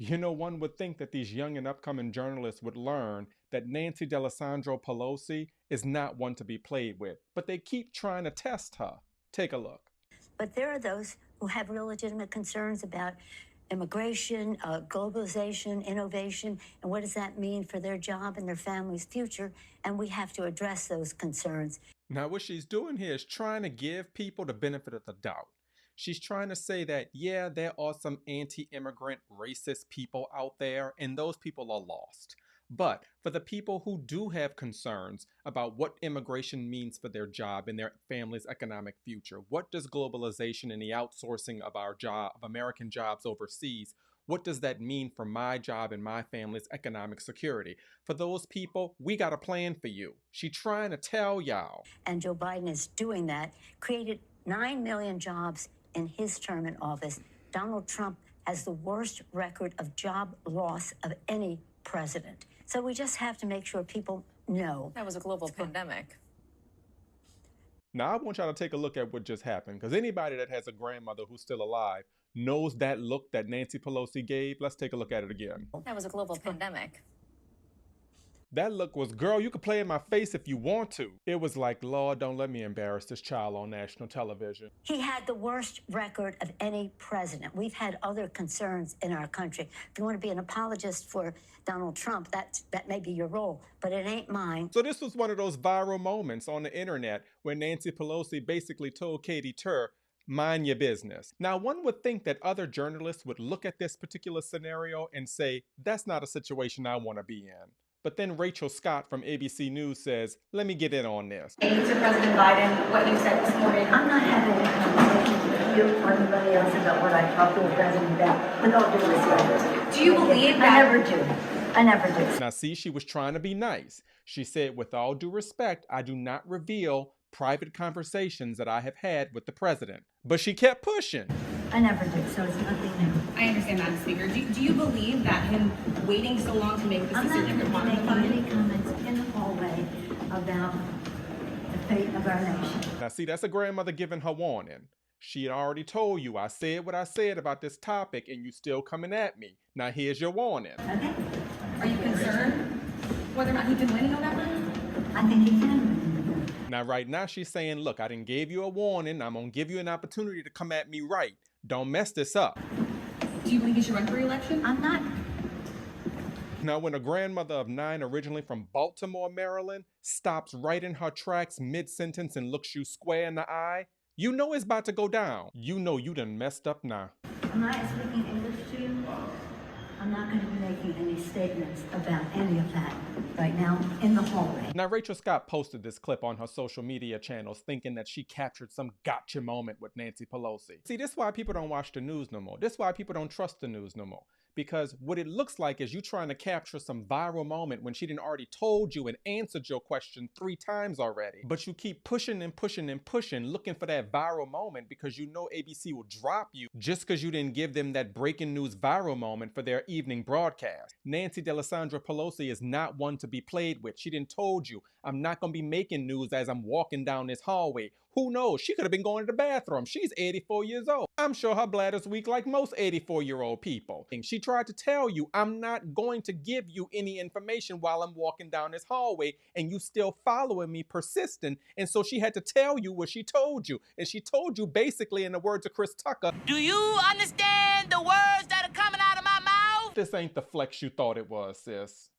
One would think that these young and upcoming journalists would learn that Nancy D'Alessandro Pelosi is not one to be played with, but they keep trying to test her. Take a look. But there are those who have real legitimate concerns about immigration, globalization, innovation, and what does that mean for their job and their family's future? And we have to address those concerns. Now, what she's doing here is trying to give people the benefit of the doubt. She's trying to say that, yeah, there are some anti-immigrant racist people out there, and those people are lost. But for the people who do have concerns about what immigration means for their job and their family's economic future, what does globalization and the outsourcing of of American jobs overseas, what does that mean for my job and my family's economic security? For those people, we got a plan for you. She's trying to tell y'all. And Joe Biden is doing that, created 9 million jobs in his term in office. Donald Trump has the worst record of job loss of any president. So we just have to make sure people know. That was a global pandemic. Now, I want y'all to take a look at what just happened, because anybody that has a grandmother who's still alive knows that look that Nancy Pelosi gave. Let's take a look at it again. That was a global pandemic. That look was, girl, you could play in my face if you want to. It was like, Lord, don't let me embarrass this child on national television. He had the worst record of any president. We've had other concerns in our country. If you want to be an apologist for Donald Trump, that may be your role, but it ain't mine. So this was one of those viral moments on the internet where Nancy Pelosi basically told Katy Tur, mind your business. Now, one would think that other journalists would look at this particular scenario and say, that's not a situation I want to be in. But then Rachel Scott from ABC News says, let me get in on this. Thank you to President Biden, what you said this morning. I'm not having a conversation with you or anybody else about what I talked to the president about, with all due respect. Do you believe that? I never do. Now, see, she was trying to be nice. She said, with all due respect, I do not reveal private conversations that I have had with the president. But she kept pushing. I never do, so it's nothing new. I understand, Madam Speaker. Do you believe that him waiting so long to make this I'm not decision going to could be harm the making any fund? comments in the hallway about the fate of our nation. Now, see, that's a grandmother giving her warning. She had already told you, I said what I said about this topic, and you still coming at me. Now, here's your warning. Okay? Are you concerned whether or not he can win in November? I think he can. Now, right now, she's saying, look, I didn't give you a warning. I'm going to give you an opportunity to come at me right. Don't mess this up. Do you believe he should run for re-election? I'm not. Now, when a grandmother of 9 originally from Baltimore, Maryland, stops right in her tracks mid-sentence and looks you square in the eye, you know it's about to go down. You know you done messed up now. Am I speaking English to you? I'm not going to be making any statements about any of that right now in the hallway. Now, Rachel Scott posted this clip on her social media channels thinking that she captured some gotcha moment with Nancy Pelosi. See, this is why people don't watch the news no more. This is why people don't trust the news no more. Because what it looks like is you trying to capture some viral moment when she didn't already told you and answered your question 3 times already. But you keep pushing and pushing and pushing, looking for that viral moment because you know ABC will drop you just because you didn't give them that breaking news viral moment for their evening broadcast. Nancy D'Alessandro Pelosi is not one to be played with. She didn't told you, I'm not going to be making news as I'm walking down this hallway. Who knows? She could have been going to the bathroom. She's 84 years old. I'm sure her bladder's weak like most 84-year-old people. And she tried to tell you, I'm not going to give you any information while I'm walking down this hallway, and you still following me, persistent. And so she had to tell you what she told you. And she told you basically in the words of Chris Tucker, Do you understand the words that are coming out of my mouth? this ain't the flex you thought it was, sis.